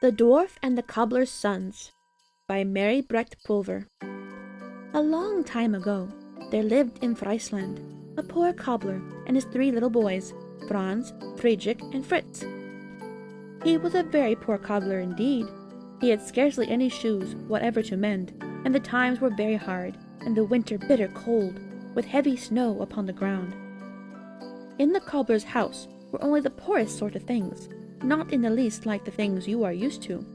The Dwarf and the Cobbler's Sons by Mary Brecht Pulver. A long time ago, there lived in Friesland a poor cobbler and his 3 little boys, Franz, Friedrich, and Fritz. He was a very poor cobbler indeed. He had scarcely any shoes whatever to mend, and the times were very hard, and the winter bitter cold, with heavy snow upon the ground. In the cobbler's house were only the poorest sort of things, not in the least like the things you are used to.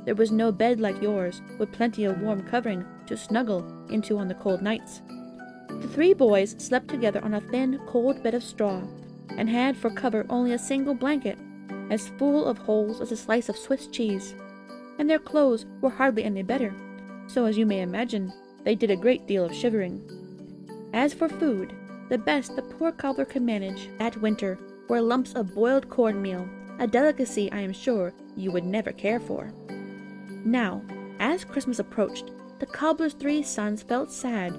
There was no bed like yours, with plenty of warm covering to snuggle into on the cold nights. The 3 boys slept together on a thin, cold bed of straw, and had for cover only a single blanket, as full of holes as a slice of Swiss cheese, and their clothes were hardly any better, so as you may imagine, they did a great deal of shivering. As for food, the best the poor cobbler could manage that winter were lumps of boiled cornmeal, a delicacy I am sure you would never care for. Now, as Christmas approached, the cobbler's 3 sons felt sad,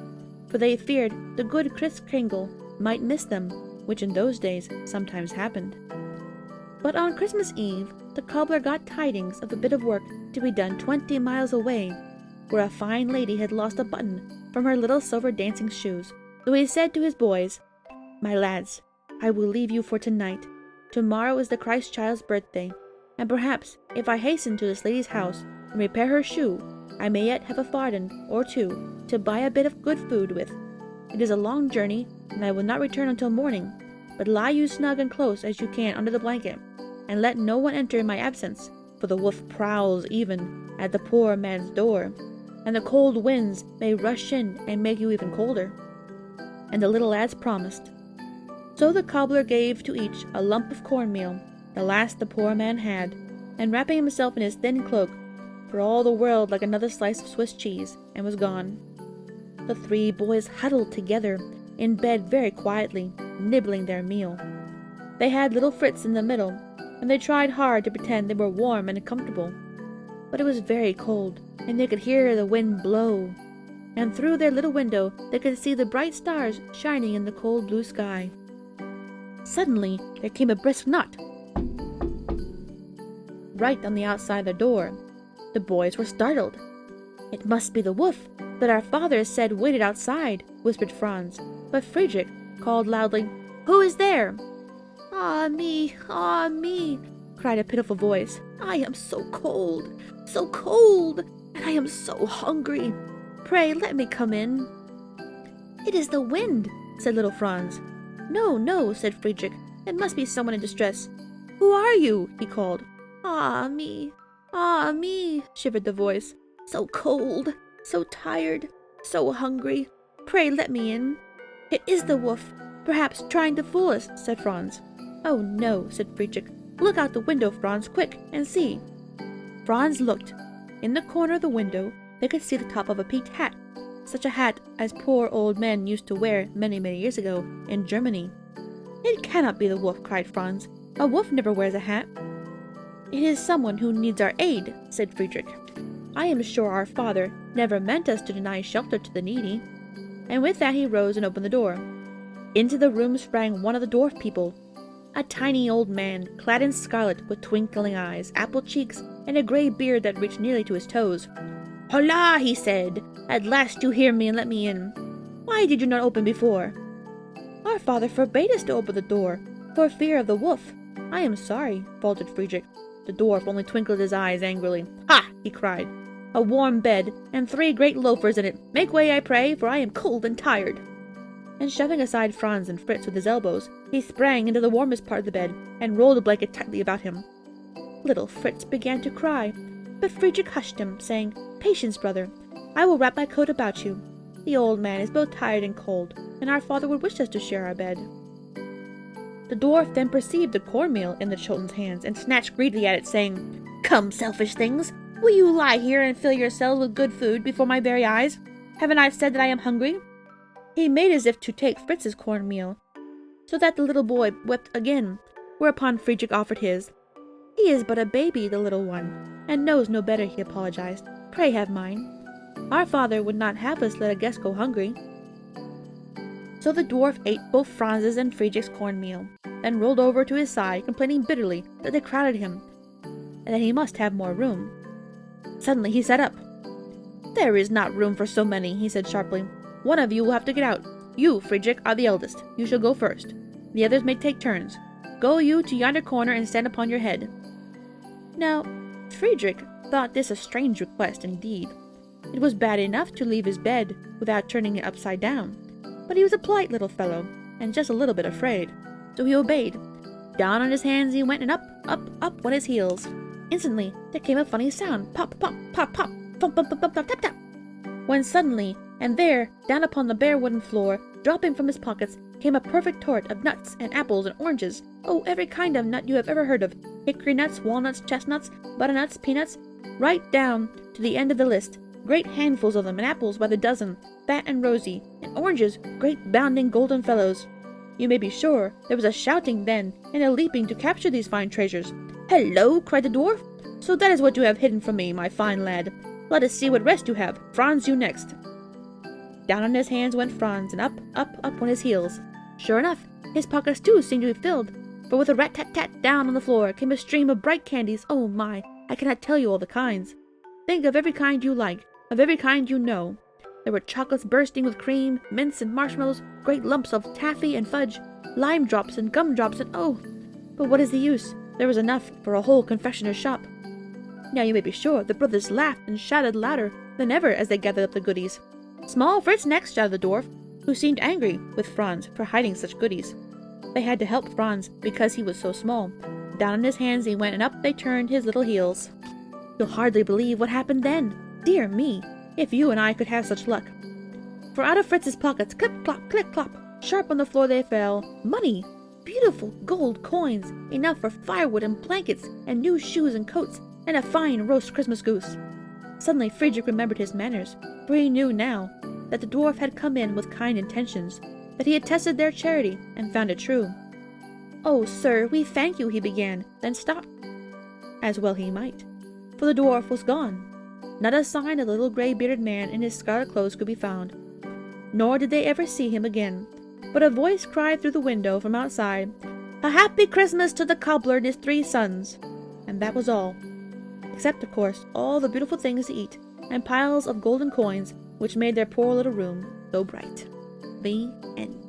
for they feared the good Kris Kringle might miss them, which in those days sometimes happened. But on Christmas Eve, the cobbler got tidings of a bit of work to be done 20 miles away, where a fine lady had lost a button from her little silver dancing shoes. So he said to his boys, "My lads, I will leave you for tonight. Tomorrow is the Christ child's birthday, and perhaps if I hasten to this lady's house and repair her shoe, I may yet have a farden or 2 to buy a bit of good food with. It is a long journey, and I will not return until morning, but lie you snug and close as you can under the blanket, and let no one enter in my absence, for the wolf prowls even at the poor man's door, and the cold winds may rush in and make you even colder." And the little lads promised. So the cobbler gave to each a lump of cornmeal, the last the poor man had, and wrapping himself in his thin cloak, for all the world like another slice of Swiss cheese, and was gone. The 3 boys huddled together in bed very quietly, nibbling their meal. They had little Fritz in the middle, and they tried hard to pretend they were warm and comfortable. But it was very cold, and they could hear the wind blow, and through their little window they could see the bright stars shining in the cold blue sky. Suddenly there came a brisk knock right on the outside the door. The boys were startled. "It must be the wolf that our father said waited outside," whispered Franz, but Friedrich called loudly, "Who is there?" Ah me, cried a pitiful voice. "I am so cold, and I am so hungry. Pray let me come in." "It is the wind," said little Franz. No, said Friedrich. "It must be someone in distress. Who are you?" he called. Ah me, shivered the voice. "So cold, so tired, so hungry. Pray let me in." "It is the wolf, perhaps trying to fool us," said Franz. "Oh no," said Friedrich. "Look out the window, Franz, quick, and see." Franz looked. In the corner of the window they could see the top of a peaked hat, such a hat as poor old men used to wear many years ago in Germany. "It cannot be the wolf," cried Franz. "A wolf never wears a hat." "It is someone who needs our aid," said Friedrich. "I am sure our father never meant us to deny shelter to the needy." And with that he rose and opened the door. Into the room sprang one of the dwarf people, a tiny old man, clad in scarlet, with twinkling eyes, apple cheeks, and a grey beard that reached nearly to his toes. "Hola!" he said. "At last you hear me and let me in. Why did you not open before?" "Our father forbade us to open the door, for fear of the wolf. I am sorry," faltered Friedrich. The dwarf only twinkled his eyes angrily. "Ha!" he cried. "A warm bed, and 3 great loafers in it. Make way, I pray, for I am cold and tired." And shoving aside Franz and Fritz with his elbows, he sprang into the warmest part of the bed, and rolled the blanket tightly about him. Little Fritz began to cry, but Friedrich hushed him, saying, "Patience, brother. I will wrap my coat about you. The old man is both tired and cold, and our father would wish us to share our bed." The dwarf then perceived the cornmeal in the children's hands, and snatched greedily at it, saying, "Come, selfish things, will you lie here and fill yourselves with good food before my very eyes? Haven't I said that I am hungry?" He made as if to take Fritz's cornmeal, so that the little boy wept again, whereupon Friedrich offered his. "He is but a baby, the little one, and knows no better," he apologized. "Pray have mine. Our father would not have us let a guest go hungry." So the dwarf ate both Franz's and Friedrich's cornmeal, then rolled over to his side, complaining bitterly that they crowded him. and that he must have more room. Suddenly he sat up. "There is not room for so many," he said sharply. "One of you will have to get out. You, Friedrich, are the eldest. You shall go first. The others may take turns. Go you to yonder corner and stand upon your head." Now, Friedrich thought this a strange request indeed. It was bad enough to leave his bed without turning it upside down, but he was a polite little fellow, and just a little bit afraid, so he obeyed. Down on his hands he went, and up, up, up went his heels. Instantly there came a funny sound, pop, pop, pop, pop, thump, thump, thump, thump, tap, tap. When suddenly, and there, down upon the bare wooden floor, dropping from his pockets, came a perfect torrent of nuts and apples and oranges. Oh, every kind of nut you have ever heard of. Hickory nuts, walnuts, chestnuts, butternuts, peanuts, right down to the end of the list. Great handfuls of them, and apples by the dozen, fat and rosy, and oranges, great bounding golden fellows. You may be sure there was a shouting then, and a leaping to capture these fine treasures. "Hello!" cried the dwarf. "So that is what you have hidden from me, my fine lad. Let us see what rest you have. Franz, you next." Down on his hands went Franz, and up, up, up went his heels. Sure enough, his pockets too seemed to be filled, for with a rat-tat-tat down on the floor came a stream of bright candies. Oh my, I cannot tell you all the kinds. Think of every kind you like, of every kind you know. There were chocolates bursting with cream, mints and marshmallows, great lumps of taffy and fudge, lime drops and gum drops, and oh! But what is the use? There was enough for a whole confectioner's shop. Now you may be sure the brothers laughed and shouted louder than ever as they gathered up the goodies. "Small Fritz next!" shouted the dwarf, who seemed angry with Franz for hiding such goodies. They had to help Franz because he was so small. Down on his hands he went, and up they turned his little heels. You'll hardly believe what happened then. Dear me, if you and I could have such luck. For out of Fritz's pockets, clip-clop, clip-clop, sharp on the floor they fell, money, beautiful gold coins, enough for firewood and blankets and new shoes and coats, and a fine roast Christmas goose. Suddenly Friedrich remembered his manners, for he knew now that the dwarf had come in with kind intentions, that he had tested their charity and found it true. "Oh, sir, we thank you," he began, then stopped. As well he might, for the dwarf was gone. Not a sign of the little gray-bearded man in his scarlet clothes could be found, nor did they ever see him again. But a voice cried through the window from outside, "A happy Christmas to the cobbler and his 3 sons!" And that was all, except, of course, all the beautiful things to eat, and piles of golden coins which made their poor little room so bright. The end.